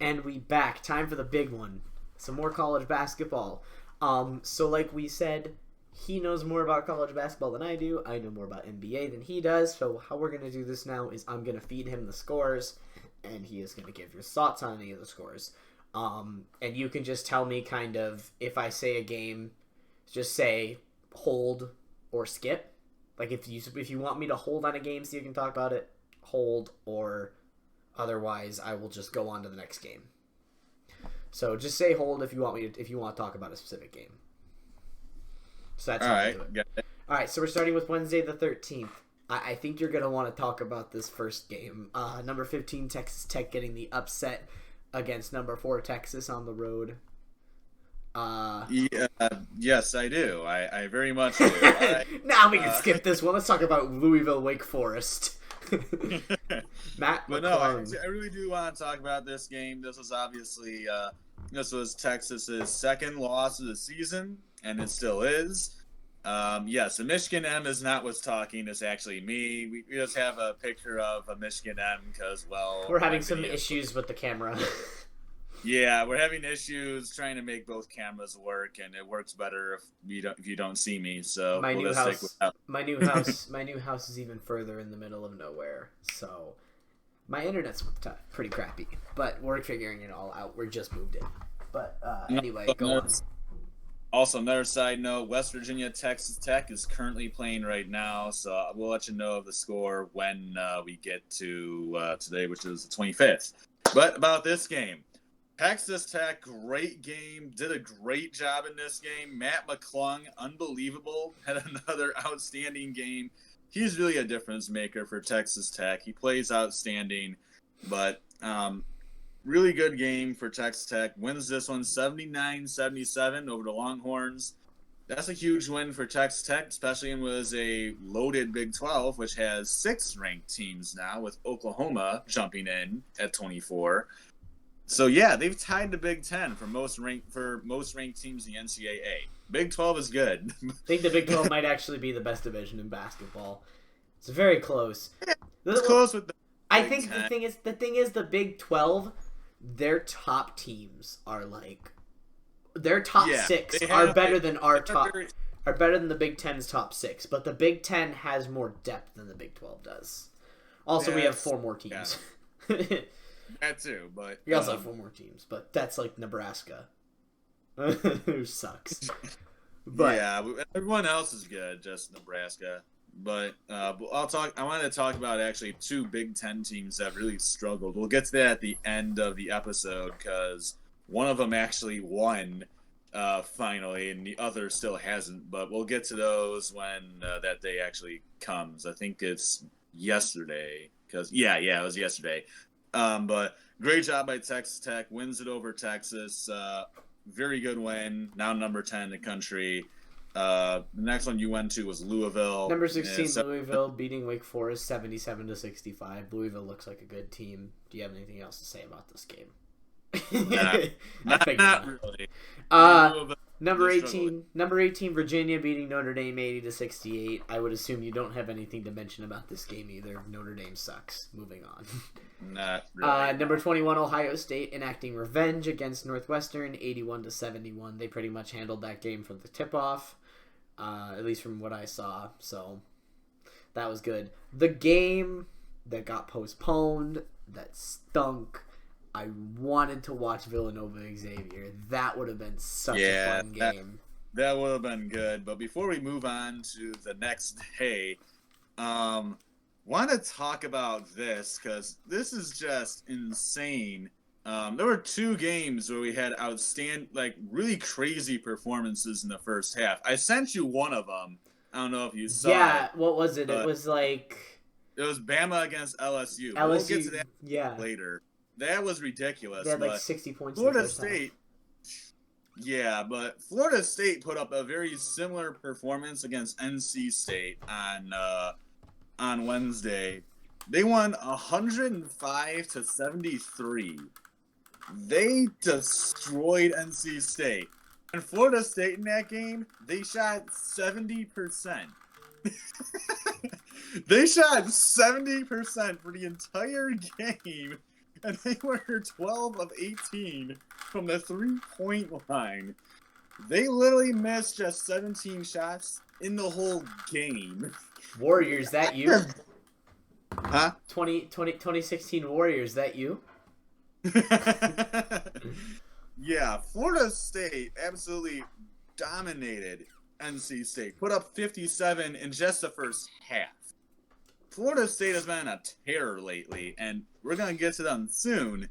And we back. Time for the big one. Some more college basketball. So like we said, he knows more about college basketball than I do. I know more about NBA than he does. So how we're going to do this now is I'm going to feed him the scores, and he is going to give your thoughts on any of the scores. And you can just tell me kind of, if I say a game, just say hold or skip. Like if you want me to hold on a game so you can talk about it, hold, or otherwise I will just go on to the next game. So just say hold if you want to talk about a specific game. So that's how we do it. Got it. All right, so we're starting with Wednesday the 13th. I think you're going to want to talk about this first game. Number 15 Texas Tech getting the upset against number 4 Texas on the road. Yes, I do. I very much do. Now we can skip this one. Let's talk about Louisville Wake Forest. Matt But McClung. I really do want to talk about this game. This was obviously this was Texas's second loss of the season, and it still is. Yes, the Michigan M is not what's talking. It's actually me. We just have a picture of a Michigan M because, well, We're having some issues with the camera. Yeah, we're having issues trying to make both cameras work, and it works better if you don't see me. So my we'll new just stick house, with that. my new house is even further in the middle of nowhere. So my internet's pretty crappy, but we're figuring it all out. We're just moved in. But anyway, go on. Also, another side note: West Virginia Texas Tech is currently playing right now, so we'll let you know of the score when we get to today, which is the 25th. But about this game. Texas Tech, great game. Did a great job in this game. Matt McClung, unbelievable. Had another outstanding game. He's really a difference maker for Texas Tech. He plays outstanding, but really good game for Texas Tech. Wins this one 79-77 over the Longhorns. That's a huge win for Texas Tech, especially when it was a loaded Big 12, which has 6 ranked teams now, with Oklahoma jumping in at 24. So yeah, they've tied the Big 10 for most ranked teams in the NCAA. Big 12 is good. I think the Big 12 might actually be the best division in basketball. It's very close. It's close with the I Big think 10. the thing is the Big 12, their top teams are like their top 6 are better than our top are better than the Big 10's top 6, but the Big 10 has more depth than the Big 12 does. Also, we have 4 more teams. Yeah. That too, but we also have 4 more teams, but that's like Nebraska, who sucks. But yeah, everyone else is good, just Nebraska. But I wanted to talk about actually 2 Big 10 teams that really struggled. We'll get to that at the end of the episode because one of them actually won finally, and the other still hasn't. But we'll get to those when that day actually comes. I think it's yesterday. Because it was yesterday. But great job by Texas Tech. Wins it over Texas. Very good win. Now number 10 in the country. The next one you went to was Louisville. Number 16, Louisville beating Wake Forest 77-65. Louisville looks like a good team. Do you have anything else to say about this game? Not really. Number 18, Virginia beating Notre Dame 80-68. I would assume you don't have anything to mention about this game either. Notre Dame sucks. Moving on. Not really. Number 21, Ohio State enacting revenge against Northwestern 81-71. They pretty much handled that game from the tip-off, at least from what I saw. So that was good. The game that got postponed, that stunk. I wanted to watch Villanova Xavier. That would have been such a fun game. That would have been good. But before we move on to the next day, want to talk about this because this is just insane. There were 2 games where we had outstanding, like really crazy performances in the first half. I sent you one of them. I don't know if you saw it. Yeah, what was it? It was like... It was Bama against LSU. LSU, we'll get to that later. That was ridiculous. They had like 60 points. Florida State. Yeah, but Florida State put up a very similar performance against NC State on Wednesday. They won 105-73. They destroyed NC State. And Florida State in that game, they shot 70%. They shot 70% for the entire game. and they were 12 of 18 from the 3-point line. They literally missed just 17 shots in the whole game. Warriors, that you? Huh? 2016 Warriors, that you? Yeah, Florida State absolutely dominated NC State. Put up 57 in just the first half. Florida State has been a terror lately, and we're going to get to them soon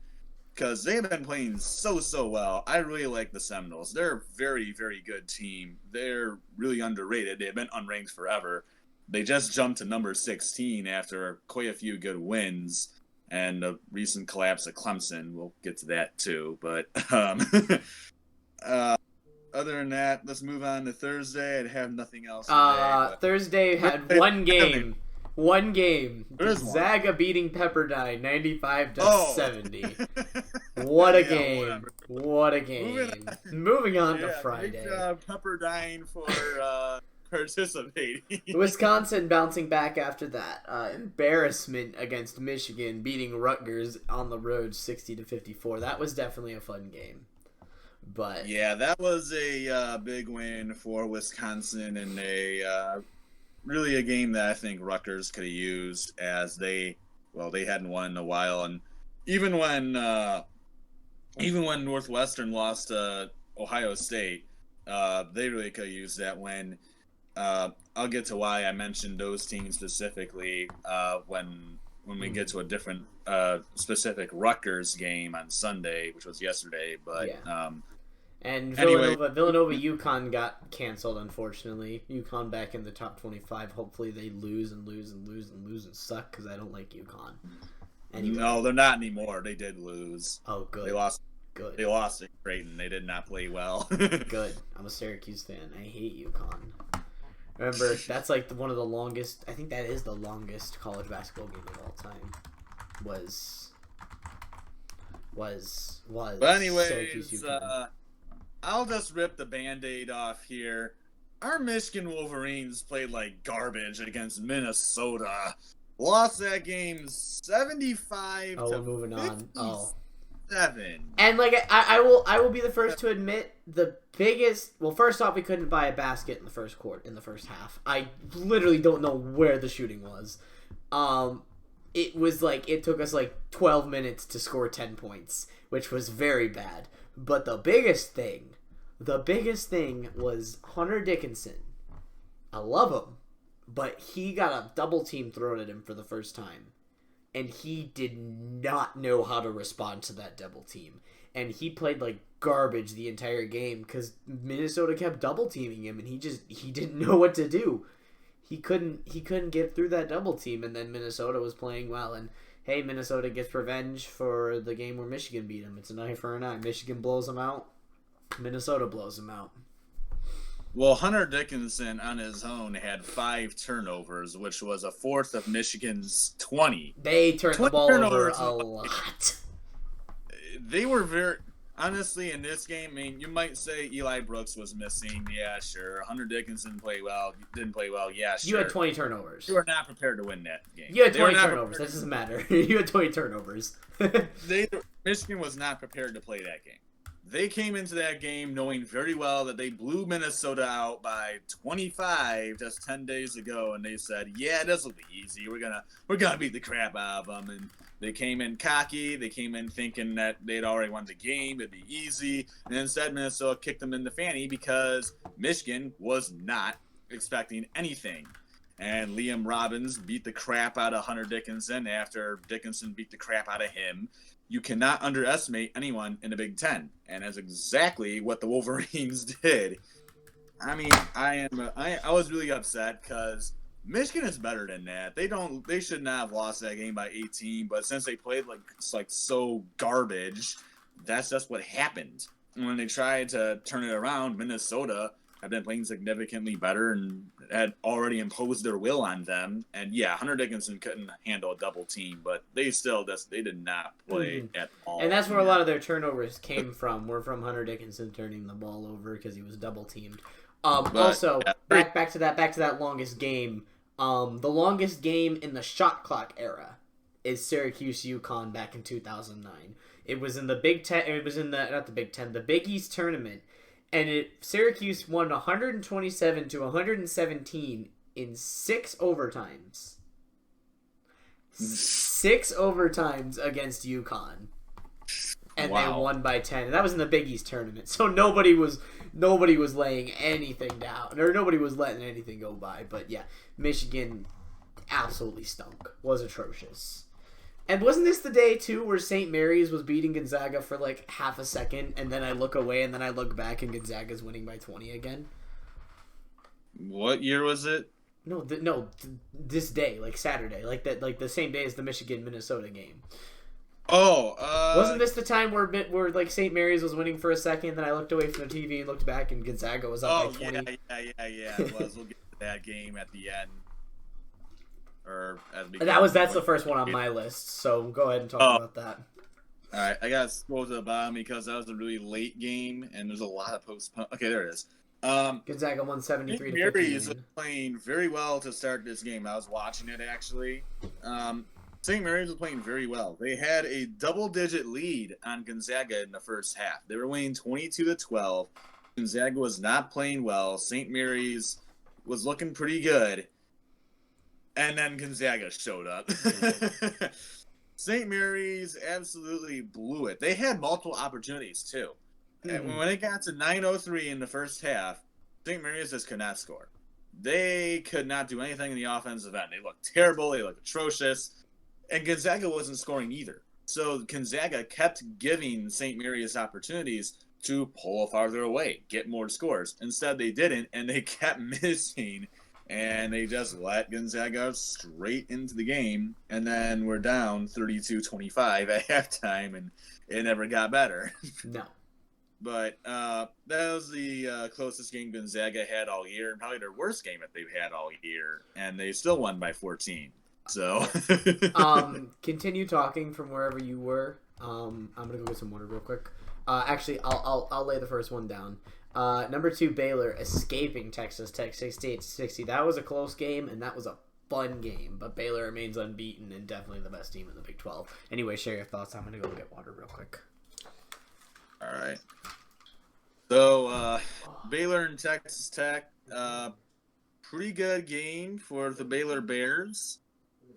because they've been playing so well. I really like the Seminoles. They're a very, very good team. They're really underrated. They've been unranked forever. They just jumped to number 16 after quite a few good wins and a recent collapse at Clemson. We'll get to that too. But other than that, let's move on to Thursday. I have nothing else today, Thursday had one game. One game. Gonzaga beating Pepperdine 95-70. What a game. Whatever. What a game. Moving on to Friday. Pepperdine for participating. Wisconsin bouncing back after that. Embarrassment against Michigan, beating Rutgers on the road 60-54. That was definitely a fun game. But yeah, that was a big win for Wisconsin, and really a game that I think Rutgers could have used, as they hadn't won in a while, and even when Northwestern lost to Ohio State, they really could have used that win. I'll get to why I mentioned those teams specifically when we get to a different specific Rutgers game on Sunday, which was yesterday. But yeah. And anyway. Villanova UConn got canceled, unfortunately. UConn back in the top 25. Hopefully they lose and suck, because I don't like UConn. Anyway. No, they're not anymore. They did lose. Oh, good. They lost. Good. They lost to Creighton. They did not play well. Good. I'm a Syracuse fan. I hate UConn. Remember, that's like one of the longest. I think that is the longest college basketball game of all time. Was. But anyways, I'll just rip the Band-Aid off here. Our Michigan Wolverines played like garbage against Minnesota. Lost that game 75 to moving 57. on. And like I will be the first to admit the biggest. Well, first off, we couldn't buy a basket in the first half. I literally don't know where the shooting was. It was like it took us like 12 minutes to score 10 points, which was very bad. But the biggest thing was Hunter Dickinson. I love him, but he got a double team thrown at him for the first time. And he did not know how to respond to that double team. And he played like garbage the entire game because Minnesota kept double teaming him, and he didn't know what to do. He couldn't get through that double team, and then Minnesota was playing well. And hey, Minnesota gets revenge for the game where Michigan beat him. It's an eye for an eye. Michigan blows them out. Minnesota blows them out. Well, Hunter Dickinson on his own had 5 turnovers, which was a fourth of Michigan's 20. They turned the ball over a lot. They were very... Honestly, in this game, I mean, you might say Eli Brooks was missing. Yeah, sure. Hunter Dickinson didn't play well. Yeah, sure. You had 20 turnovers. You were not prepared to win that game. You had 20 turnovers. That doesn't matter. You had 20 turnovers. Michigan was not prepared to play that game. They came into that game knowing very well that they blew Minnesota out by 25 just 10 days ago, and they said, "Yeah, this will be easy. We're gonna beat the crap out of them." And they came in cocky. They came in thinking that they'd already won the game. It'd be easy, and instead Minnesota kicked them in the fanny because Michigan was not expecting anything. And Liam Robbins beat the crap out of Hunter Dickinson after Dickinson beat the crap out of him. You cannot underestimate anyone in the Big Ten, and that's exactly what the Wolverines did. I mean, I was really upset because Michigan is better than that. They should not have lost that game by 18, but since they played like so garbage, that's just what happened. And when they tried to turn it around, Minnesota have been playing significantly better and had already imposed their will on them. And yeah, Hunter Dickinson couldn't handle a double team, but they did not play at all. And that's where a lot of their turnovers came from. Were from Hunter Dickinson turning the ball over because he was double teamed. Also, back to that longest game. The longest game in the shot clock era is Syracuse UConn back in 2009. It was in the Big Ten. It was in the not the Big Ten, the Big East tournament, and Syracuse won 127 to 117 in 6 overtimes. 6 overtimes against UConn, and they won by 10. And that was in the Big East tournament, so nobody was laying anything down, or nobody was letting anything go by. But yeah, Michigan absolutely stunk. Was atrocious. And wasn't this the day, too, where St. Mary's was beating Gonzaga for like half a second, and then I look away, and then I look back, and Gonzaga's winning by 20 again? What year was it? No, this day, like Saturday, like that, like the same day as the Michigan-Minnesota game. Oh, wasn't this the time where like St. Mary's was winning for a second, then I looked away from the TV and looked back, and Gonzaga was up by 20? Yeah, it was. We'll get to that game at the end. That's the first one on my list, so go ahead and talk about that. All right, I got scrolled to the bottom because that was a really late game, and there's a lot of postpone. Okay, there it is. Gonzaga won 73 to 50. Mary's was playing very well to start this game. I was watching it actually. St. Mary's was playing very well. They had a double-digit lead on Gonzaga in the first half. They were winning 22-12. Gonzaga was not playing well. St. Mary's was looking pretty good. And then Gonzaga showed up. St. Mary's absolutely blew it. They had multiple opportunities, too. Mm-hmm. And when it got to 9:03 in the first half, St. Mary's just could not score. They could not do anything in the offensive end. They looked terrible. They looked atrocious. And Gonzaga wasn't scoring either. So Gonzaga kept giving St. Mary's opportunities to pull farther away, get more scores. Instead, they didn't, and they kept missing. And they just let Gonzaga straight into the game, and then we're down 32-25 at halftime, and it never got better. No. But that was the closest game Gonzaga had all year, and probably their worst game that they've had all year, and they still won by 14. So, continue talking from wherever you were. I'm gonna go get some water real quick. Actually, I'll lay the first one down. Number 2, Baylor escaping Texas Tech 68-60. That was a close game, and that was a fun game. But Baylor remains unbeaten and definitely the best team in the Big 12. Anyway, share your thoughts. I'm going to go get water real quick. All right. So, Baylor and Texas Tech, pretty good game for the Baylor Bears.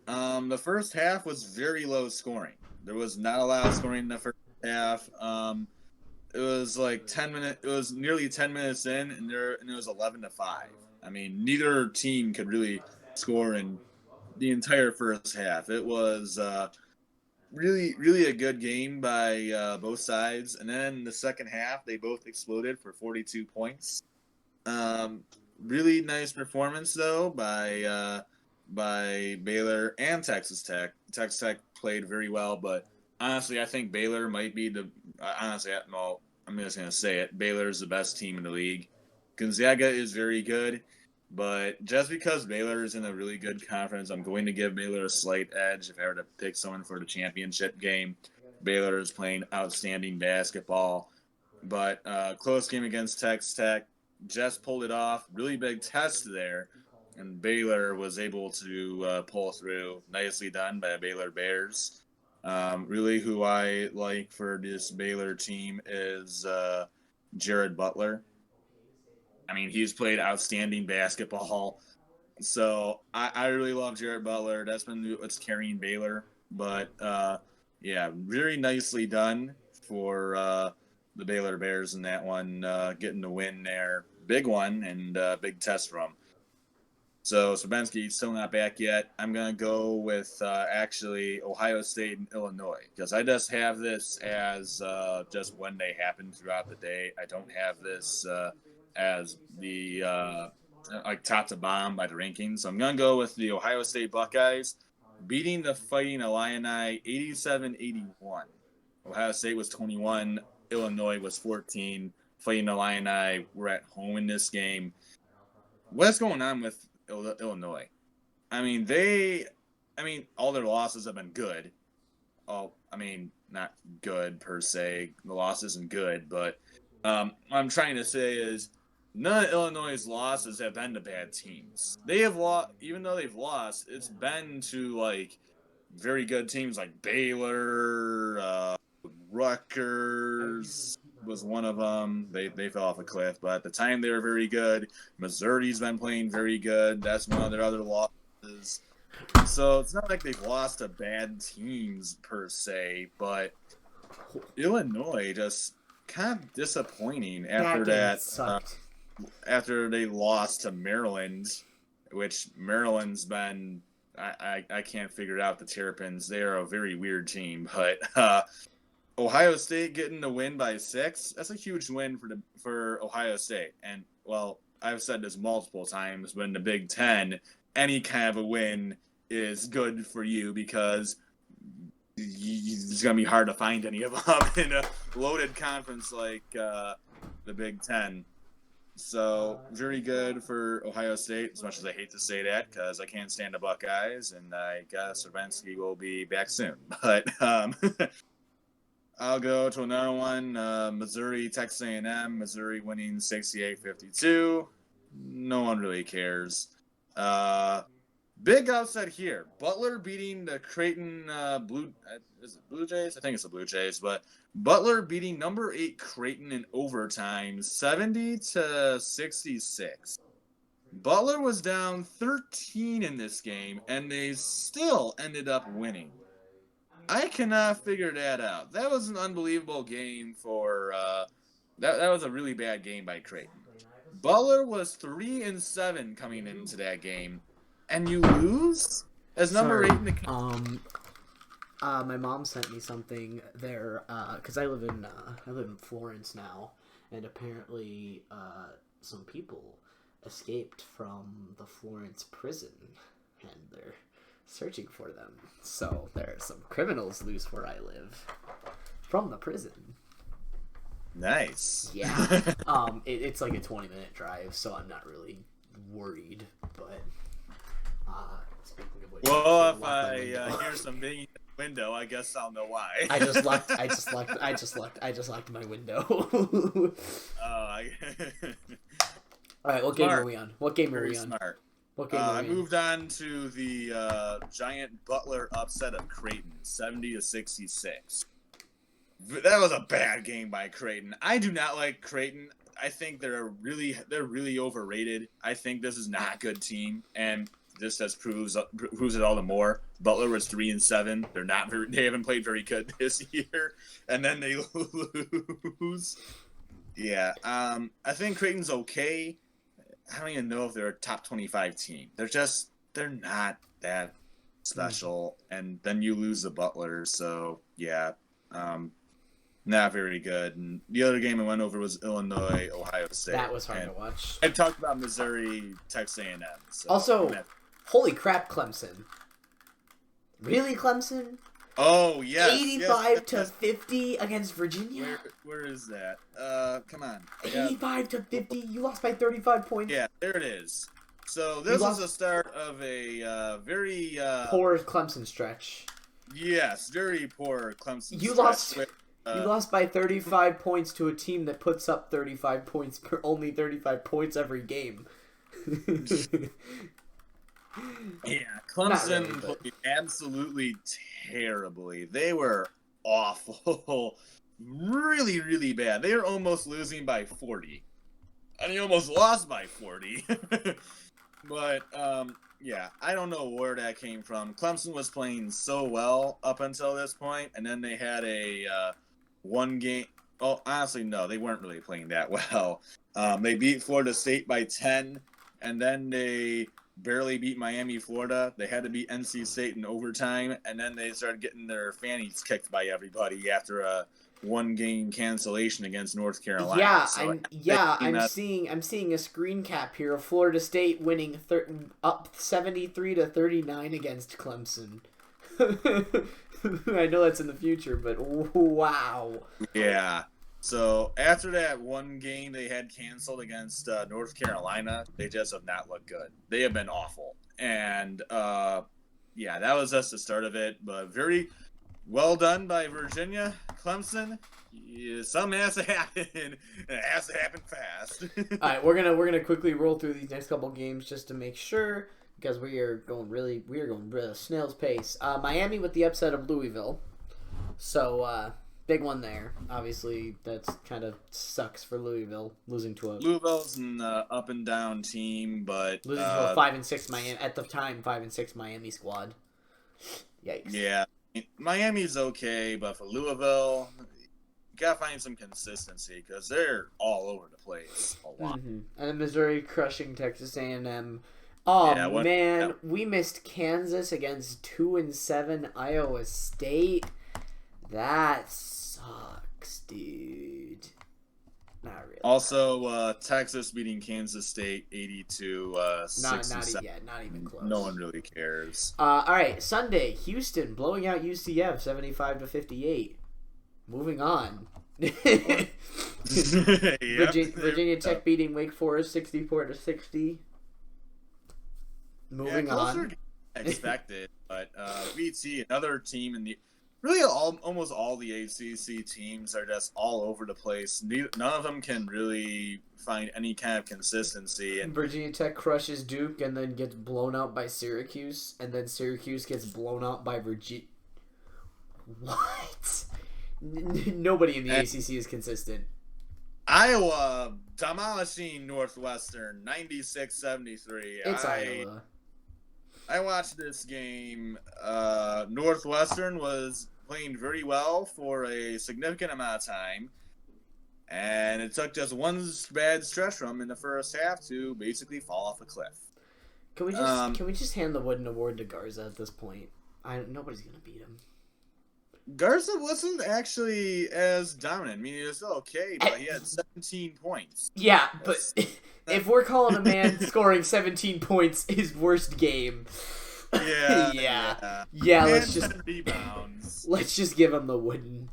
The first half was very low scoring. There was not a lot of scoring in the first half. It was like 10 minutes. It was nearly 10 minutes in, and it was 11-5. I mean, neither team could really score in the entire first half. It was really, really a good game by both sides. And then the second half, they both exploded for 42 points. Really nice performance though by Baylor and Texas Tech. Texas Tech played very well, but honestly, I think Baylor might be I'm just going to say it. Baylor is the best team in the league. Gonzaga is very good, but just because Baylor is in a really good conference, I'm going to give Baylor a slight edge if I were to pick someone for the championship game. Baylor is playing outstanding basketball, but close game against Texas Tech, just pulled it off. Really big test there, and Baylor was able to pull through. Nicely done by the Baylor Bears. Really, who I like for this Baylor team is Jared Butler. I mean, he's played outstanding basketball. So I really love Jared Butler. That's been what's carrying Baylor. But, yeah, very nicely done for the Baylor Bears in that one, getting the win there. Big one and big test for them. So Sabensky's still not back yet. I'm going to go with actually Ohio State and Illinois because I just have this as just when they happen throughout the day. I don't have this as the like top to bottom by the rankings. So I'm going to go with the Ohio State Buckeyes beating the Fighting Illini 87-81. Ohio State was 21. Illinois was 14. Fighting Illini were at home in this game. What's going on with Illinois? I mean, all their losses have been good. Not good per se. The loss isn't good, but what I'm trying to say is none of Illinois' losses have been to bad teams. They have lost, even though they've lost, it's been to like very good teams like Baylor, Rutgers was one of them. They fell off a cliff, but at the time they were very good. Missouri's been playing very good. That's one of their other losses. So it's not like they've lost to bad teams per se, but Illinois just kind of disappointing after that. After they lost to Maryland, which Maryland's been, I can't figure out the Terrapins. They are a very weird team, but Ohio State getting the win by 6, that's a huge win for Ohio State. And, well, I've said this multiple times, but in the Big Ten, any kind of a win is good for you because it's going to be hard to find any of them in a loaded conference like the Big Ten. So, very good for Ohio State, as much as I hate to say that because I can't stand the Buckeyes, and I guess Urbanski will be back soon. But I'll go to another one, Missouri, Texas A&M, Missouri winning 68-52. No one really cares. Big upset here. Butler beating the Creighton Blue Jays? I think it's the Blue Jays, but Butler beating number 8 Creighton in overtime, 70-66. Butler was down 13 in this game, and they still ended up winning. I cannot figure that out. That was an unbelievable game for that was a really bad game by Creighton. Butler was 3-7 coming into that game, and you lose as number 8 in the my mom sent me something there because I live in Florence now, and apparently some people escaped from the Florence prison, and they're searching for them. So there are some criminals loose where I live from the prison. Nice. Yeah. It's like a 20-minute drive, so I'm not really worried. But speaking of which, well, if I hear some banging in the window, I guess I'll know why. I just locked my window. All right, what game are we on? What game are we on? Smart. What game I moved on to the giant Butler upset of Creighton, 70-66. That was a bad game by Creighton. I do not like Creighton. I think they're really overrated. I think this is not a good team, and this just proves it all the more. Butler was 3-7. They haven't played very good this year, and then they lose. Yeah, I think Creighton's okay. I don't even know if they're a top 25 team. They're not that special, and then you lose the Butler. So yeah, not very good. And the other game I went over was Illinois, Ohio State. That was hard to watch. I talked about Missouri, Texas A&M. So also, holy crap, Clemson! Really, Clemson? Oh yeah, 85-50 against Virginia. Where is that? Come on. 85-50. You lost by 35 points. Yeah, there it is. So this was the start of a very poor Clemson stretch. Yes, very poor Clemson. You lost by 35 points to a team that puts up 35 points per only 35 points every game. Yeah, Clemson played absolutely terribly. They were awful. Really, really bad. They were almost losing by 40. And they almost lost by 40. But, yeah, I don't know where that came from. Clemson was playing so well up until this point, and then they had a one game. Oh, honestly, no, they weren't really playing that well. They beat Florida State by 10, and then they barely beat Miami, Florida. They had to beat NC State in overtime, and then they started getting their fannies kicked by everybody after a one-game cancellation against North Carolina. Yeah, I'm seeing a screen cap here of Florida State winning up 73-39 against Clemson. I know that's in the future, but wow. Yeah. So after that one game they had canceled against North Carolina, they just have not looked good. They have been awful. And, yeah, that was just the start of it. But very well done by Virginia. Clemson, something has to happen. And it has to happen fast. All right, we're gonna quickly roll through these next couple games just to make sure, because we are going really snail's pace. Miami with the upset of Louisville. So, big one there. Obviously, that's kind of sucks for Louisville, losing to Louisville's an up and down team, but losing to a 5-6 Miami at the time 5-6 Miami squad. Yikes. Yeah, Miami's okay, but for Louisville, you gotta find some consistency because they're all over the place a lot. Mm-hmm. And Missouri crushing Texas A&M. Oh Yeah, man, we missed Kansas against 2-7 Iowa State. That sucks, dude. Not really. Also, Texas beating Kansas State 82 Not 67. not even close. No one really cares. All right, Sunday, Houston blowing out UCF 75-58. Moving on. Yep. Virginia Tech beating Wake Forest 64-60. Moving closer on. than expected, but VT, another team in the really almost all the ACC teams are just all over the place. None of them can really find any kind of consistency. And Virginia Tech crushes Duke and then gets blown out by Syracuse, and then Syracuse gets blown out by Virginia. What? Nobody in the ACC is consistent. Iowa demolishing Northwestern 96-73. It's Iowa. I watched this game. Northwestern was playing very well for a significant amount of time, and it took just one bad stretch from in the first half to basically fall off a cliff. Can we just hand the Wooden Award to Garza at this point? Nobody's gonna beat him. Garza wasn't actually as dominant. I mean, he was still okay, but he had 17 points. Yeah, but if we're calling a man scoring 17 points his worst game, yeah, let's just rebounds. Let's just give him the Wooden.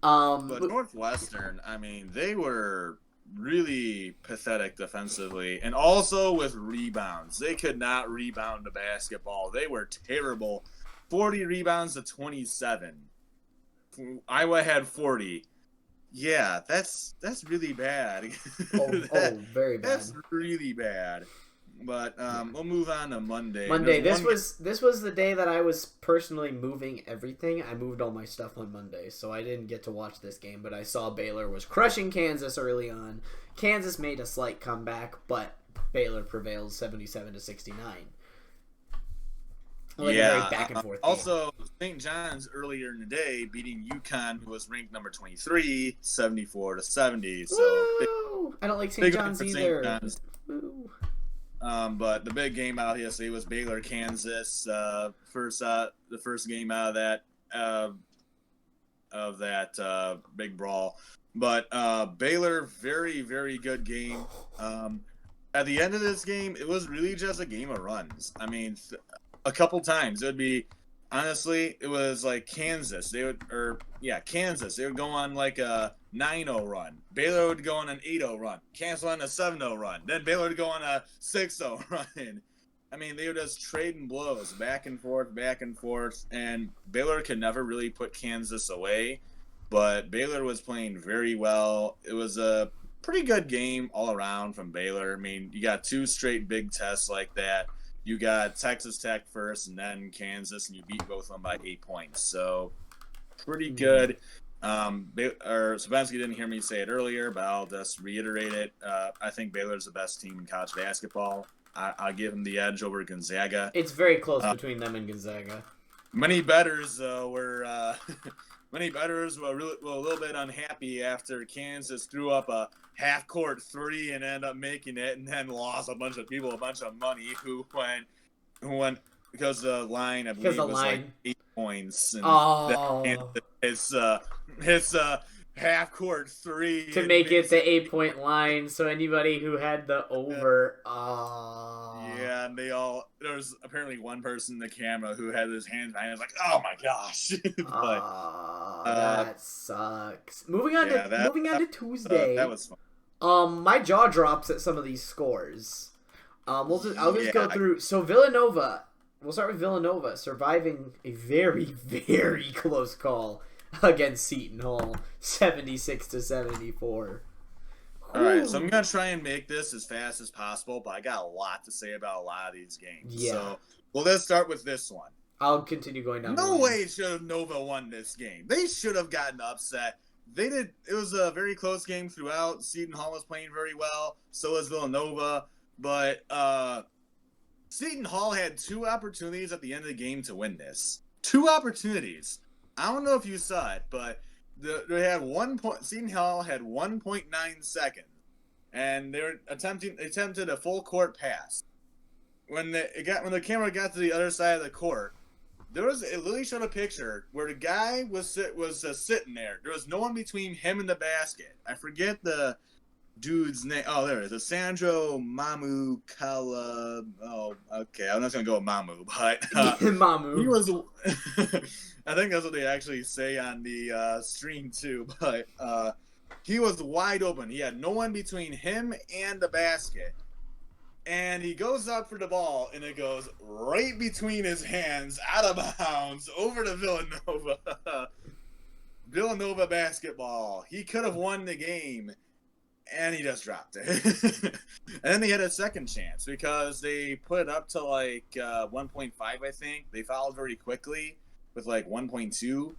But Northwestern, I mean, they were really pathetic defensively, and also with rebounds. They could not rebound the basketball. They were terrible. 40 rebounds to 27. Iowa had 40. Yeah, that's really bad. Very bad. That's really bad. But we'll move on to Monday. This was the day that I was personally moving everything. I moved all my stuff on Monday, so I didn't get to watch this game, but I saw Baylor was crushing Kansas early on. Kansas made a slight comeback, but Baylor prevails 77-69. Back and forth. Also, St. John's earlier in the day beating UConn, who was ranked number 23, 74-70. So I don't like St. John's either. But the big game out yesterday was Baylor, Kansas. The first game out of that big brawl. But Baylor, very, very good game. At the end of this game, it was really just a game of runs. I mean, a couple times it would be, honestly, it was like Kansas. Kansas. They would go on like a 9-0 run. Baylor would go on an 8-0 run. Kansas on a 7-0 run. Then Baylor would go on a 6-0 run. I mean, they were just trading blows back and forth, and Baylor could never really put Kansas away. But Baylor was playing very well. It was a pretty good game all around from Baylor. I mean, you got two straight big tests like that. You got Texas Tech first and then Kansas, and you beat both of them by 8 points. So, pretty good. Savensky didn't hear me say it earlier, but I'll just reiterate it. I think Baylor's the best team in college basketball. I'll give them the edge over Gonzaga. It's very close between them and Gonzaga. Many bettors were a little bit unhappy after Kansas threw up a half-court three and ended up making it, and then lost a bunch of people a bunch of money who went because the line, I believe, was like 8 points. And it's half-court three to make it the 8-point line. So anybody who had the over, yeah, and there was apparently one person in the camera who had his hands behind. I was like, oh my gosh, that sucks. Moving on to Tuesday. That was fun. My jaw drops at some of these scores. I'll just go through. So Villanova, we'll start with Villanova surviving a very, very close call against Seton Hall, 76-74. All right, so I'm gonna try and make this as fast as possible, but I got a lot to say about a lot of these games. Yeah. So, well, let's start with this one. I'll continue going down. No way should have Nova won this game. They should have gotten upset. They did. It was a very close game throughout. Seton Hall was playing very well. So was Villanova, but Seton Hall had 2 opportunities at the end of the game to win this. 2 opportunities. I don't know if you saw it, but they had 1 point. Seton Hall had 1.9 seconds, and they attempted a full court pass. When the camera got to the other side of the court, it literally showed a picture where the guy was sitting there. There was no one between him and the basket. I forget the dude's name. Oh, there it is. Sandro Mamu Kala. Oh, okay. I'm not gonna go with Mamu, but Mamu. He was. I think that's what they actually say on the stream too. But he was wide open. He had no one between him and the basket. And he goes up for the ball, and it goes right between his hands, out of bounds, over to Villanova. Villanova basketball. He could have won the game, and he just dropped it. And then they had a second chance because they put it up to like 1.5, I think. They fouled very quickly with like 1.2.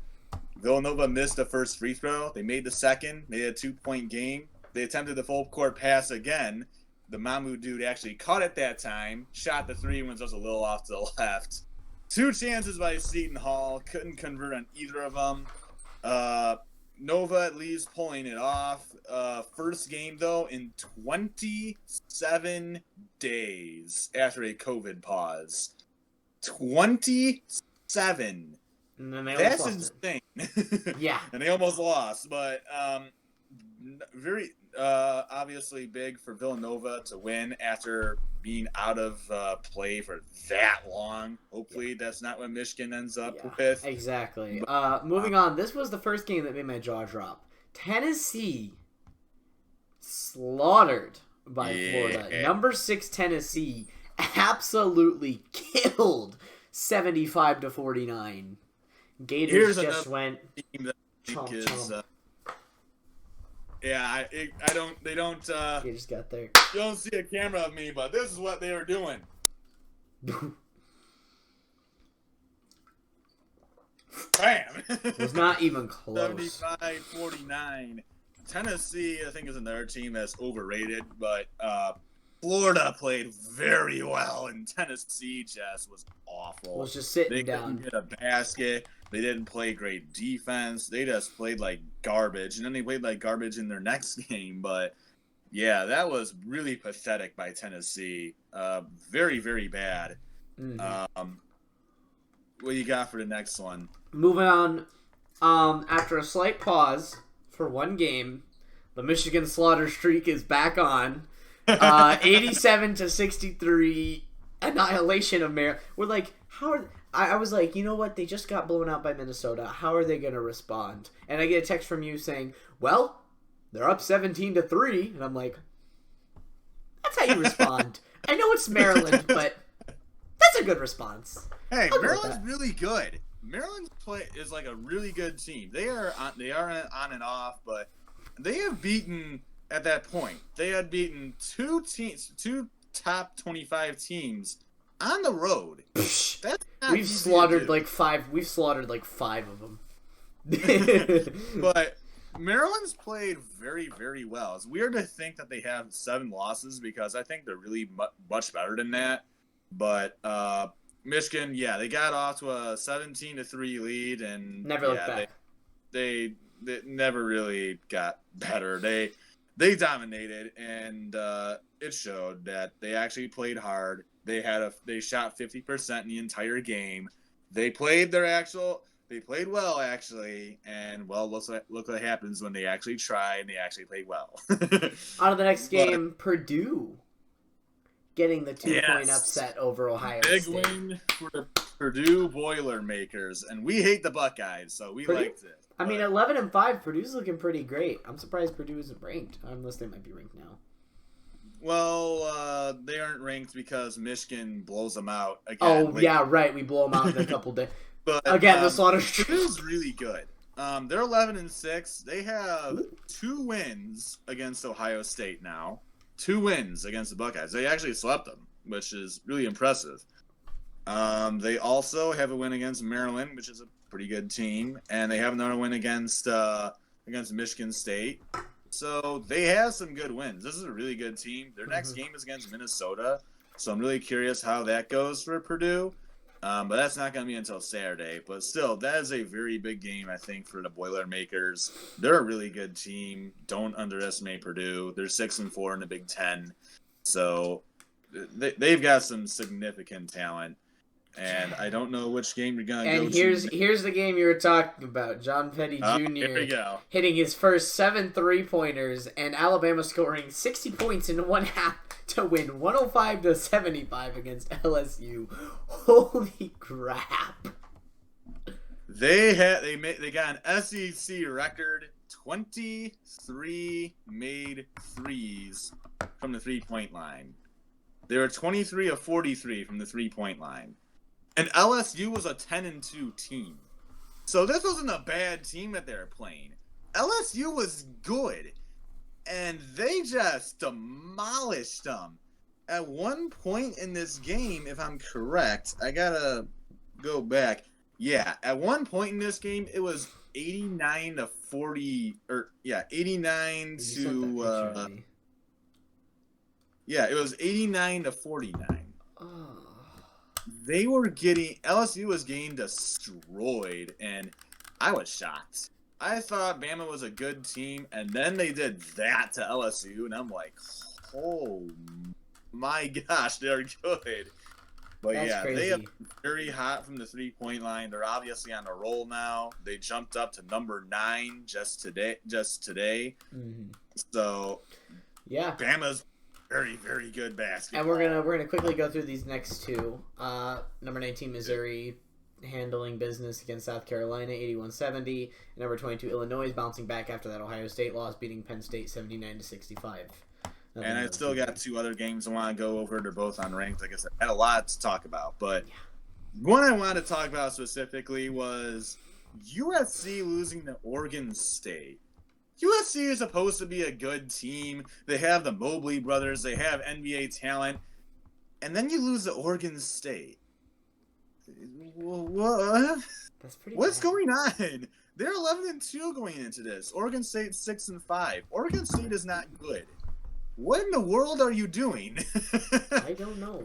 Villanova missed the first free throw. They made the second. They had a 2-point game. They attempted the full court pass again. The Mamu dude actually caught it that time, shot the 3 when it was a little off to the left. 2 chances by Seton Hall, couldn't convert on either of them. Nova at least pulling it off. First game, though, in 27 days after a COVID pause. 27. And then they That's insane. Yeah. And they almost lost, but very obviously big for Villanova to win after being out of play for that long. Hopefully that's not what Michigan ends up with. Exactly. Moving on, this was the first game that made my jaw drop. Tennessee slaughtered by Florida. Number 6 Tennessee absolutely killed 75-49. Gators just went team that I think is chomp. I don't. They don't. You just got there. You don't see a camera of me, but this is what they were doing. Bam! It was not even close. 75-49. Tennessee, I think, is another team that's overrated, but Florida played very well, and Tennessee just was awful. Was just sitting They down. couldn't get a basket. They didn't play great defense. They just played like garbage. And then they played like garbage in their next game. But, yeah, that was really pathetic by Tennessee. Very, very bad. Mm-hmm. What you got for the next one? Moving on. After a slight pause for one game, the Michigan slaughter streak is back on. 87-63 annihilation of Maryland. We're like, how are... I was like, you know what? They just got blown out by Minnesota. How are they going to respond? And I get a text from you saying, well, they're up 17-3. And I'm like, that's how you respond. I know it's Maryland, but that's a good response. Hey, Maryland's really good. Maryland's play is like a really good team. They are on and off, but they have beaten at that point. They had beaten 2 top 25 teams on the road. We've slaughtered like 5. We've slaughtered like 5 of them. But Maryland's played very, very well. It's weird to think that they have 7 losses because I think they're really much better than that. But Michigan, they got off to a 17-3 lead and never looked back. They never really got better. They dominated, and it showed that they actually played hard. They shot 50% in the entire game. They played well actually, and look what happens when they actually try and they actually play well. On to the next game, Purdue getting the 2-point upset over Ohio State. Big win for the Purdue Boilermakers, and we hate the Buckeyes, so we liked it. I mean, 11-5, Purdue's looking pretty great. I'm surprised Purdue isn't ranked, unless they might be ranked now. Well, they aren't ranked because Michigan blows them out again. Oh, yeah, right. We blow them out in a couple days. But again, the slaughter streak. Purdue's really good. They're 11-6. They have 2 wins against Ohio State now. 2 wins against the Buckeyes. They actually swept them, which is really impressive. They also have a win against Maryland, which is a pretty good team, and they have another win against Michigan State. So they have some good wins. This is a really good team. Their next game is against Minnesota, so I'm really curious how that goes for Purdue. But that's not going to be until Saturday. But still, that is a very big game, I think, for the Boilermakers. They're a really good team. Don't underestimate Purdue. They're 6-4 in the Big Ten, so they've got some significant talent. And I don't know which game you're going to go to. And here's the game you were talking about. John Petty Jr. Here we go. Hitting his first 7 3-pointers, and Alabama scoring 60 points in one half to win 105-75 against LSU. Holy crap! They got an SEC record 23 made threes from the 3-point line. They were 23 of 43 from the 3-point line. And LSU was a 10-2 team. So this wasn't a bad team that they were playing. LSU was good. And they just demolished them. At one point in this game, if I'm correct, I gotta go back. Yeah, at one point in this game, it was 89-40, or yeah, 89 to. Yeah, it was 89-49. Oh. LSU was getting destroyed, and I was shocked. I thought Bama was a good team, and then they did that to LSU, and I'm like, oh my gosh, they're good. But That's yeah, crazy. they are very hot from the 3-point line. They're obviously on a roll now. They jumped up to number 9 just today. Mm-hmm. So yeah, Bama's very, very good basketball. And we're gonna quickly go through these next two. Number 19, Missouri handling business against South Carolina, 81-70. And number 22, Illinois bouncing back after that Ohio State loss, beating Penn State 79-65. And I still got 2 other games I want to go over. They're both unranked. Like I said, I had a lot to talk about. But one I wanted to talk about specifically was USC losing to Oregon State. USC is supposed to be a good team. They have the Mobley brothers. They have NBA talent. And then you lose to Oregon State. What? That's pretty What's bad. going on? They're 11-2 going into this. Oregon State's 6-5. Oregon State is not good. What in the world are you doing? I don't know.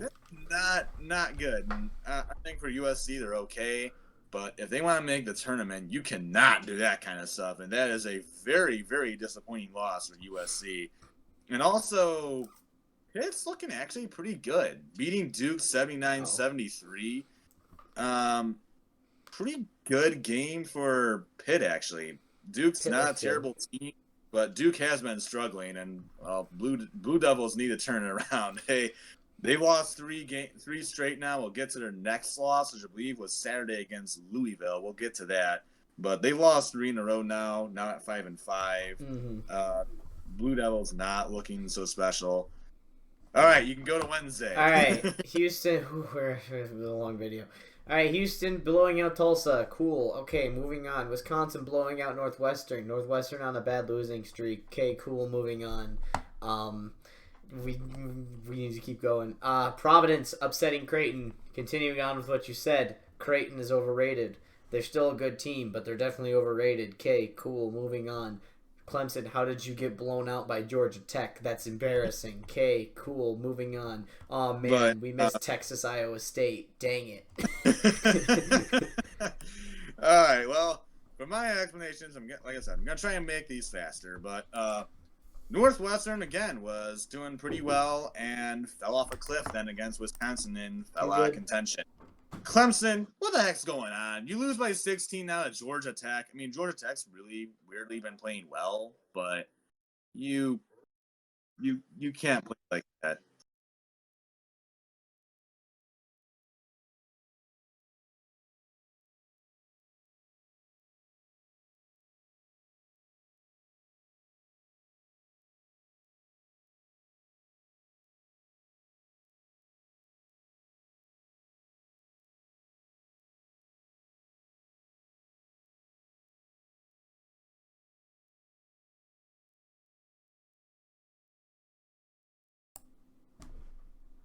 Not good. I think for USC they're okay, but if they want to make the tournament, you cannot do that kind of stuff, and that is a very, very disappointing loss for USC. And also, Pitt's looking actually pretty good, beating Duke 79-73. Pretty good game for Pitt actually. Duke's not a terrible team. But Duke has been struggling, and Blue Devils need to turn it around. They lost 3 straight now. We'll get to their next loss, which I believe was Saturday against Louisville. We'll get to that. But they've lost 3 in a row now at 5-5. Mm-hmm. Blue Devils not looking so special. All right, you can go to Wednesday. All right, Houston. We're a long video. All right, Houston blowing out Tulsa. Cool. Okay, moving on. Wisconsin blowing out Northwestern. Northwestern on a bad losing streak. Okay, cool. Moving on. We need to keep going. Providence upsetting Creighton. Continuing on with what you said. Creighton is overrated. They're still a good team, but they're definitely overrated. Okay, cool. Moving on. Clemson, how did you get blown out by Georgia Tech? That's embarrassing. Okay, cool. Moving on. Oh, man, we missed Texas, Iowa State. Dang it. All right, well, for my explanations, like I said, I'm going to try and make these faster. But Northwestern, again, was doing pretty well and fell off a cliff then against Wisconsin and fell out of contention. Clemson, what the heck's going on? You lose by 16 now to Georgia Tech. I mean, Georgia Tech's really weirdly been playing well, but you can't play like that.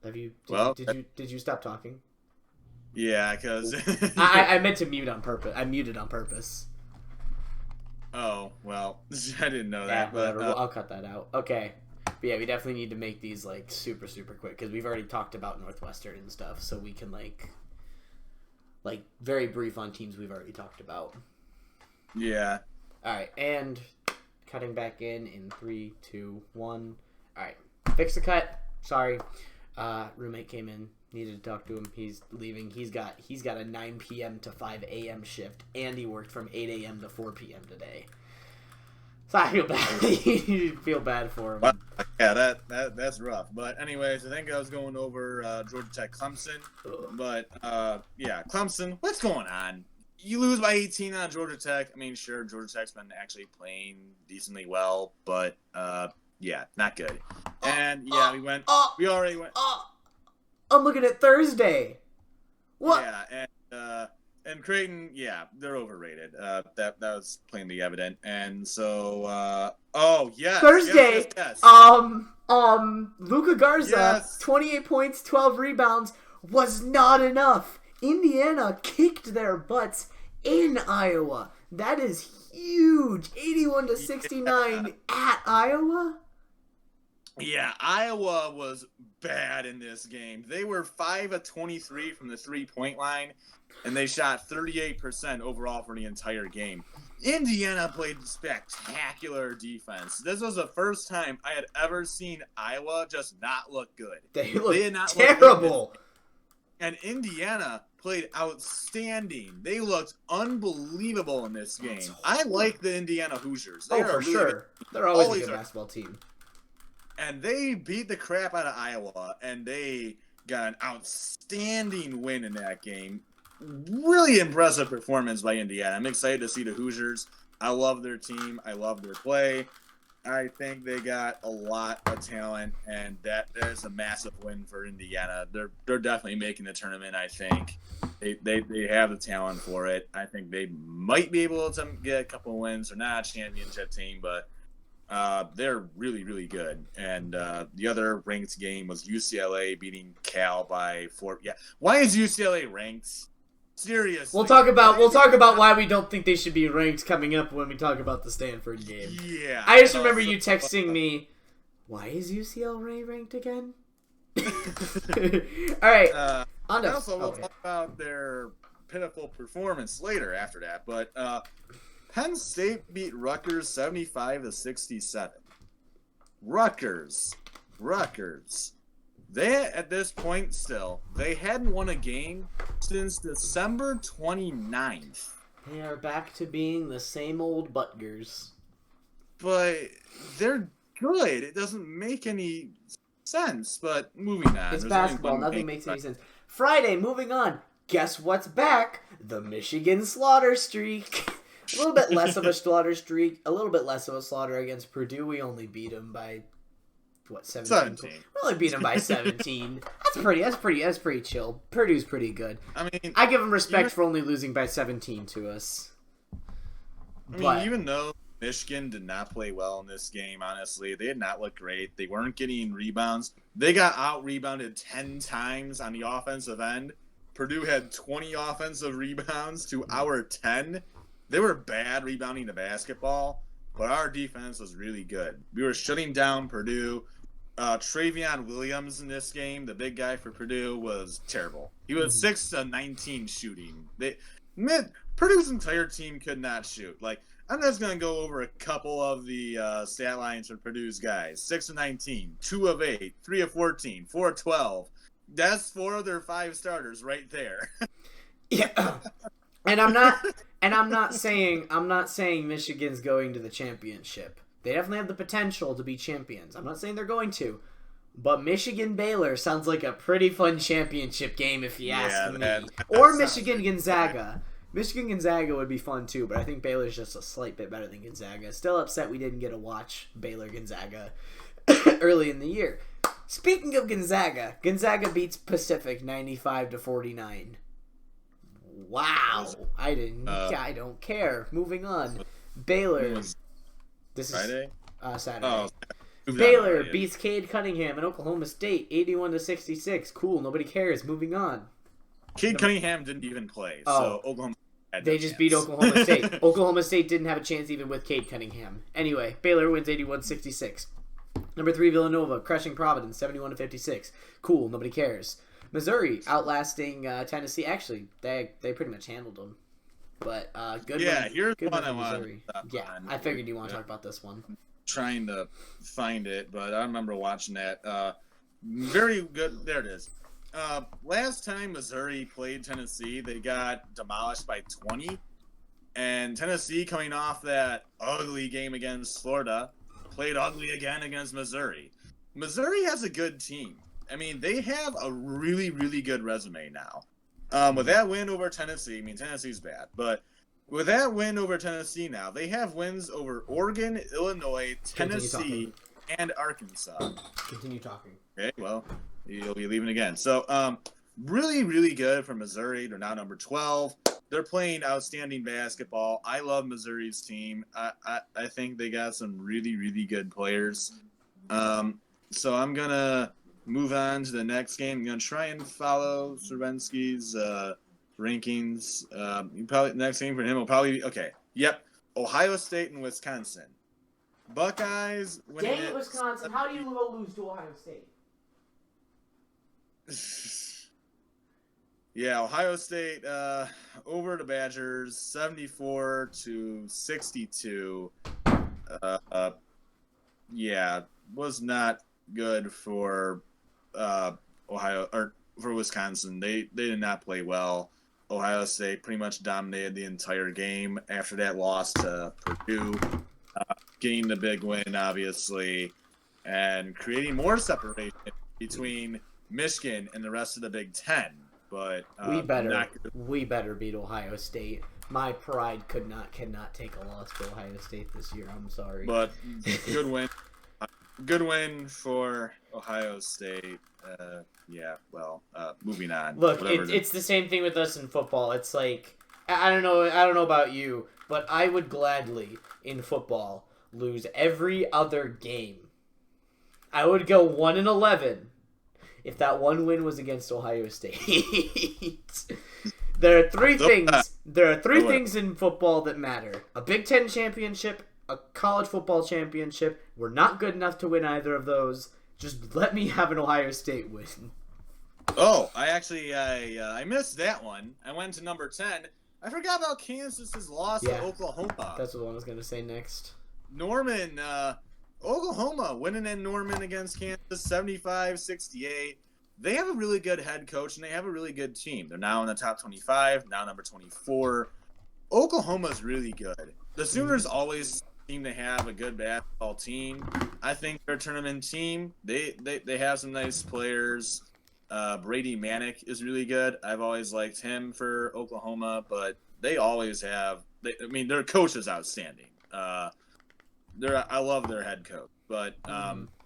Have you? Well, Did you stop talking? yeah, because I meant to mute on purpose. I muted on purpose. Oh well, I didn't know Yeah, that. whatever. But Well, I'll cut that out. Okay. But yeah, we definitely need to make these like super quick because we've already talked about Northwestern and stuff, so we can like very brief on teams we've already talked about. yeah. All right, and cutting back in 3, 2, 1. All right, fix the cut. Sorry, roommate came in. Needed to talk to him. He's leaving. He's got a 9 p.m. to 5 a.m. shift, and he worked from 8 a.m. to 4 p.m. today. So I feel bad. You feel bad for him. Well, yeah, that's rough. But anyways, I think I was going over Georgia Tech Clemson. But yeah, Clemson, what's going on? You lose by 18 on Georgia Tech. I mean, sure, Georgia Tech's been actually playing decently well, but yeah, not good. And yeah, we already went. I'm looking at Thursday. What? Yeah, and Creighton, yeah, they're overrated. That was plainly evident. And so, oh yes, Thursday. yes. Luka Garza, 28 points, 12 rebounds was not enough. Indiana kicked their butts in Iowa. That is huge. 81-69 at Iowa. Yeah, Iowa was bad in this game. They were 5 of 23 from the 3-point line, and they shot 38% overall for the entire game. Indiana played spectacular defense. This was the first time I had ever seen Iowa just not look good. They did not terrible. And Indiana played outstanding. They looked unbelievable in this game. I like the Indiana Hoosiers. They are for sure. They're always a good basketball team. And they beat the crap out of Iowa, and they got an outstanding win in that game. Really impressive performance by Indiana. I'm excited to see the Hoosiers. I love their team. I love their play. I think they got a lot of talent, and that is a massive win for Indiana. They're definitely making the tournament, I think. They have the talent for it. I think they might be able to get a couple of wins. They're not a championship team, but they're really, really good. And the other ranked game was UCLA beating Cal by 4. Yeah, why is UCLA ranked? Seriously. We'll talk about why we don't think they should be ranked coming up when we talk about the Stanford game. Yeah. I just remember you texting me, "Why is UCLA ranked again?" All right. We'll talk about their pitiful performance later after that. But Penn State beat Rutgers 75-67. Rutgers. They, at this point still, they hadn't won a game since December 29th. They are back to being the same old Butgers. But they're good. It doesn't make any sense. But moving on. It's basketball. Nothing makes any sense. Friday, moving on. Guess what's back? The Michigan slaughter streak. A little bit less of a slaughter streak. A little bit less of a slaughter against Purdue. We only beat them by... 17? We only beat them by 17. That's pretty chill. Purdue's pretty good. I give them respect for only losing by 17 to us. Even though Michigan did not play well in this game, honestly, they did not look great. They weren't getting rebounds. They got out-rebounded 10 times on the offensive end. Purdue had 20 offensive rebounds to our 10. They were bad rebounding the basketball, but our defense was really good. We were shutting down Purdue. Travion Williams in this game, the big guy for Purdue, was terrible. He was 6 of 19 shooting. Purdue's entire team could not shoot. I'm just going to go over a couple of the stat lines for Purdue's guys. 6 of 19, 2 of 8, 3 of 14, 4 of 12. That's 4 of their 5 starters right there. Yeah. And I'm not saying Michigan's going to the championship. They definitely have the potential to be champions. I'm not saying they're going to. But Michigan-Baylor sounds like a pretty fun championship game if you ask me. Or Michigan-Gonzaga. Michigan-Gonzaga would be fun too, but I think Baylor's just a slight bit better than Gonzaga. Still upset we didn't get to watch Baylor-Gonzaga early in the year. Speaking of Gonzaga beats Pacific 95-49. Wow. I don't care. Moving on. Baylor... This Friday? Saturday. Oh, Baylor beats Cade Cunningham and Oklahoma State 81-66. Cool, nobody cares. Moving on. Cade Cunningham didn't even play, so Oklahoma had They no just chance. beat Oklahoma State. Oklahoma State didn't have a chance even with Cade Cunningham. Anyway, Baylor wins 81-66. Number 3, Villanova, crushing Providence 71-56. Cool, nobody cares. Missouri outlasting Tennessee. Actually, they pretty much handled them. But good. Yeah, win. here's good one win I for want. Missouri. Yeah, I figured you want to talk about this one. Trying to find it, but I remember watching that. Very good. There it is. Last time Missouri played Tennessee, they got demolished by 20. And Tennessee, coming off that ugly game against Florida, played ugly again against Missouri. Missouri has a good team. I mean, they have a really, really good resume now. With that win over Tennessee, I mean, Tennessee's bad, but with that win over Tennessee now, they have wins over Oregon, Illinois, Tennessee, and Arkansas. Continue talking. Okay, well, you'll be leaving again. So, really, really good for Missouri. They're now number 12. They're playing outstanding basketball. I love Missouri's team. I think they got some really, really good players. So I'm going to move on to the next game. I'm going to try and follow Cervensky's rankings. Probably next game for him will probably be, okay. Yep. Ohio State and Wisconsin. Buckeyes winning. Dang it, Wisconsin. How do you lose to Ohio State? Yeah, Ohio State over the Badgers 74-62. Yeah, was not good for Ohio or for Wisconsin. They did not play well. Ohio State pretty much dominated the entire game after that loss to Purdue, getting the big win, obviously, and creating more separation between Michigan and the rest of the Big Ten. But we better beat Ohio State. My pride cannot take a loss for Ohio State this year. I'm sorry. But good win. Good win for Ohio State. Yeah, well, moving on. Look, it's the same thing with us in football. It's like, I don't know about you, but I would gladly, in football, lose every other game. I would go 1-11 if that one win was against Ohio State. There are three things in football that matter. A Big Ten championship, a college football championship. We're not good enough to win either of those. Just let me have an Ohio State win. Oh, I missed that one. I went to number 10. I forgot about Kansas's loss to Oklahoma. That's what I was going to say next. Norman, Oklahoma winning in Norman against Kansas 75-68. They have a really good head coach, and they have a really good team. They're now in the top 25, now number 24. Oklahoma's really good. The Sooners always seem to have a good basketball team. I think their tournament team, they have some nice players. Brady Manick is really good. I've always liked him for Oklahoma, but they always have their coach is outstanding. I love their head coach, but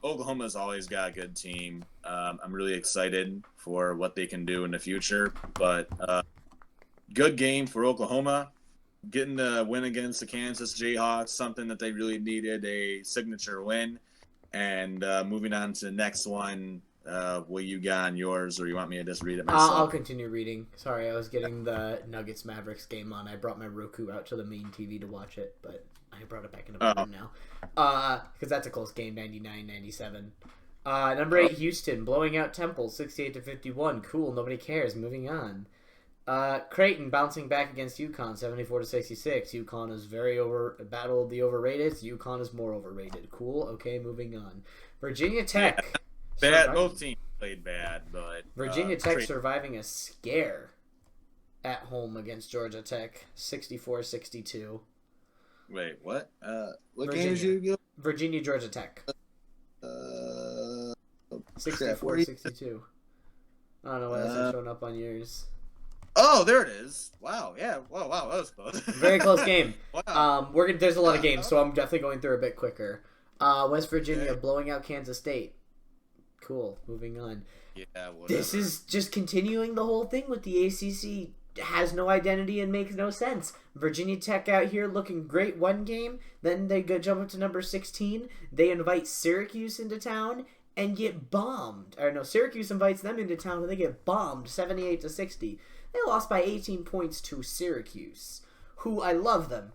Oklahoma's always got a good team. I'm really excited for what they can do in the future, but good game for Oklahoma. Getting the win against the Kansas Jayhawks, something that they really needed, a signature win. And moving on to the next one, what you got on yours, or you want me to just read it myself? I'll continue reading. Sorry, I was getting the Nuggets-Mavericks game on. I brought my Roku out to the main TV to watch it, but I brought it back in the bedroom now. Because that's a close game, 99-97. Number 8, Houston, blowing out Temple, 68-51. Cool, nobody cares. Moving on. Creighton bouncing back against UConn, 74-66. UConn is battle of the overrated. UConn is more overrated. Cool. Okay, moving on. Virginia Tech. Bad. Both teams played bad, but Virginia Tech surviving a scare at home against Georgia Tech, 64-62. Wait, what? What games you go? Virginia Georgia Tech. 64-62. I don't know why that's not showing up on yours. Oh, there it is. Wow, yeah. Wow, that was close. Very close game. Wow. There's a lot of games, so I'm definitely going through a bit quicker. West Virginia blowing out Kansas State. Cool. Moving on. Yeah, whatever. This is just continuing the whole thing with the ACC has no identity and makes no sense. Virginia Tech out here looking great one game, then they go jump up to number 16. They invite Syracuse into town and get bombed. Or no, Syracuse invites them into town and they get bombed 78-60. They lost by 18 points to Syracuse, who I love them,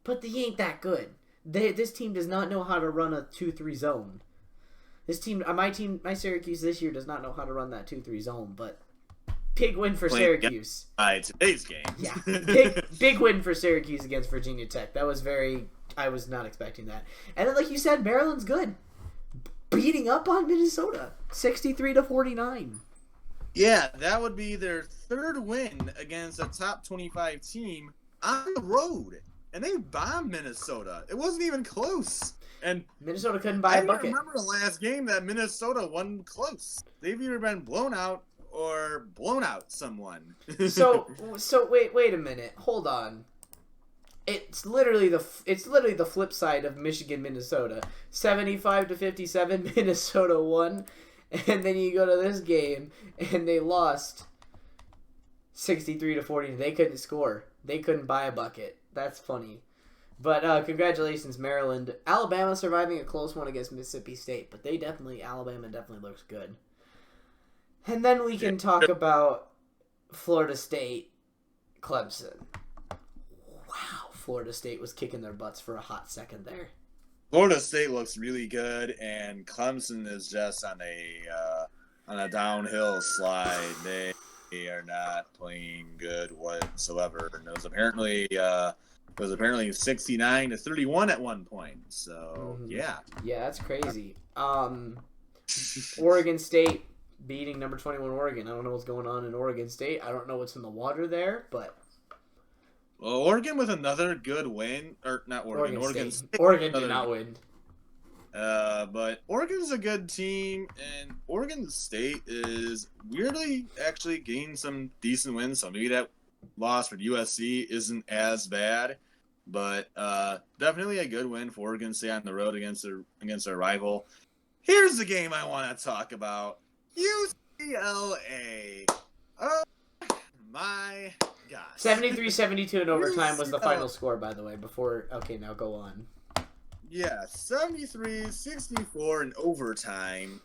but they ain't that good. This team does not know how to run a 2-3 zone. This team, my Syracuse this year does not know how to run that 2-3 zone, but big win for Syracuse. Today's game. Yeah, big win for Syracuse against Virginia Tech. That was I was not expecting that. And then, like you said, Maryland's good. Beating up on Minnesota, 63-49. Yeah, that would be their third win against a top 25 team on the road. And they bombed Minnesota. It wasn't even close. And Minnesota couldn't buy a bucket. I remember the last game that Minnesota won close. They've either been blown out or blown out someone. so wait a minute. Hold on. It's literally the flip side of Michigan Minnesota. 75-57 Minnesota won, and then you go to this game and they lost 63-40. They couldn't score. They couldn't buy a bucket. That's funny. But congratulations, Maryland. Alabama surviving a close one against Mississippi State, but Alabama definitely looks good. And then we can talk about Florida State, Clemson. Wow, Florida State was kicking their butts for a hot second there. Florida State looks really good, and Clemson is just on a downhill slide. They are not playing good whatsoever. And it was apparently 69-31 at one point. So yeah, that's crazy. Oregon State beating number 21 Oregon. I don't know what's going on in Oregon State. I don't know what's in the water there, but Oregon with another good win, or not Oregon. Oregon State. Oregon did not win. But Oregon's a good team, and Oregon State is weirdly actually gained some decent wins. So maybe that loss for USC isn't as bad, but definitely a good win for Oregon State on the road against their rival. Here's the game I want to talk about: UCLA. Oh my gosh! 73-72 in overtime was the final score, by the way. Okay, now go on. Yeah, 73-64 in overtime.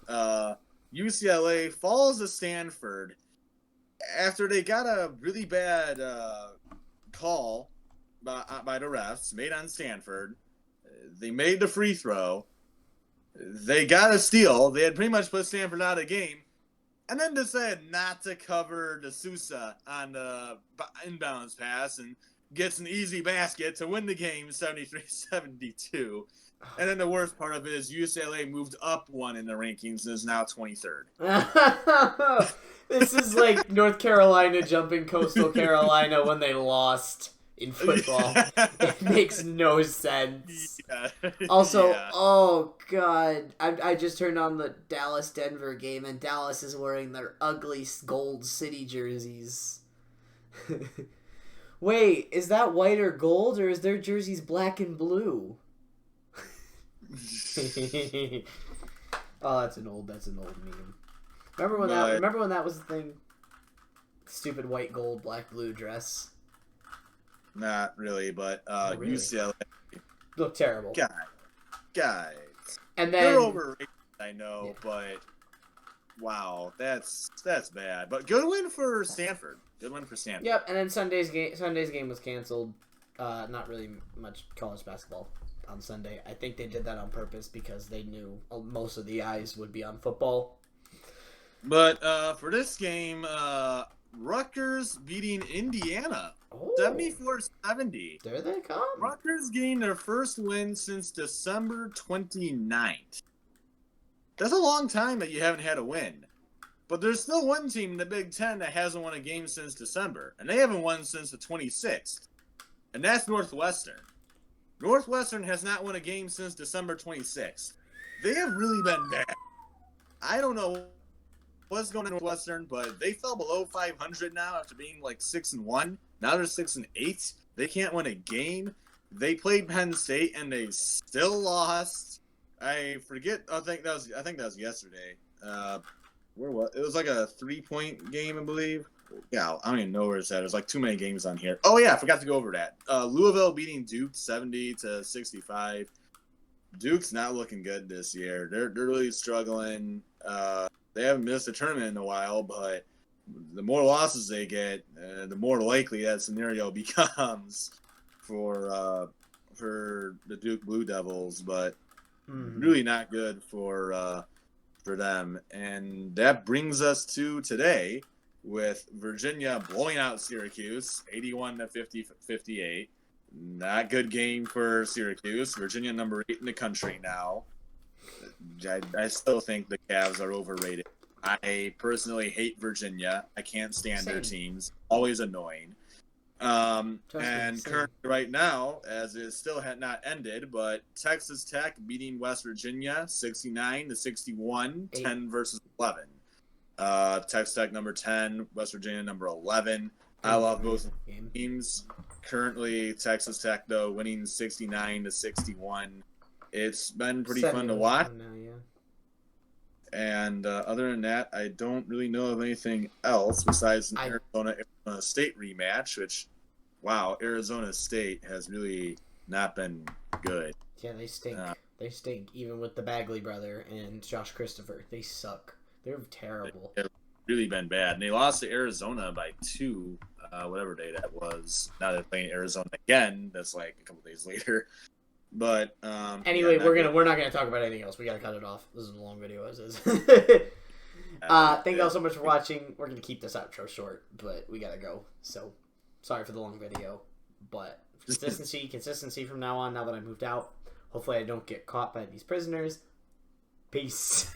UCLA falls to Stanford after they got a really bad call by the refs made on Stanford. They made the free throw. They got a steal. They had pretty much put Stanford out of the game. And then decided not to cover the Sousa on the inbounds pass and gets an easy basket to win the game 73-72. And then the worst part of it is UCLA moved up one in the rankings and is now 23rd. This is like North Carolina jumping Coastal Carolina when they lost in football. It makes no sense. Yeah. Also, yeah. Oh god, I just turned on the Dallas-Denver game and Dallas is wearing their ugly gold city jerseys. Wait, is that white or gold, or is their jerseys black and blue? Oh, that's an old meme. Remember when that was the thing? Stupid white, gold, black, blue dress. Not really, but really? UCLA looked terrible. Guys, and then they're overrated. I know, yeah. But wow, that's bad. But good win for Stanford. Yep, and then Sunday's game was canceled. Not really much college basketball on Sunday. I think they did that on purpose because they knew most of the eyes would be on football. But for this game, Rutgers beating Indiana 74-70. There they come. Rutgers gained their first win since December 29th. That's a long time that you haven't had a win. But there's still one team in the Big Ten that hasn't won a game since December. And they haven't won since the 26th. And that's Northwestern. Northwestern has not won a game since December 26th. They have really been bad. I don't know what's going on in Northwestern, but they fell below 500 now after being like 6-1. Now they're 6-8. They can't win a game. They played Penn State and they still lost. I forget. I think that was yesterday. It was like a 3-point game, I believe. Yeah, I don't even know where it's at. There's like too many games on here. Oh yeah, I forgot to go over that. Louisville beating Duke 70-65. Duke's not looking good this year. They're really struggling. They haven't missed a tournament in a while, but the more losses they get, the more likely that scenario becomes for the Duke Blue Devils. But really not good for them. And that brings us to today with Virginia blowing out Syracuse 81-58. Not good game for Syracuse. Virginia number 8 in the country now. I still think the Cavs are overrated. I personally hate Virginia. I can't stand their teams. Always annoying. And currently right now, as it still had not ended, but Texas Tech beating West Virginia 69-61, 10 versus 11. Texas Tech number 10, West Virginia number 11. I love both teams. Currently, Texas Tech, though, winning 69-61. It's been pretty fun to watch. Now, yeah. And other than that, I don't really know of anything else besides an Arizona State rematch, which, wow, Arizona State has really not been good. Yeah, they stink. They stink, even with the Bagley brother and Josh Christopher. They suck. They're terrible. They've really been bad. And they lost to Arizona by 2, whatever day that was. Now they're playing Arizona again. That's like a couple days later. But anyway, we're not gonna talk about anything else. We gotta cut it off. This is a long video as is. Thank you all so much for watching. We're gonna keep this outro short, but we gotta go. So sorry for the long video. But consistency from now on, now that I moved out. Hopefully I don't get caught by these prisoners. Peace.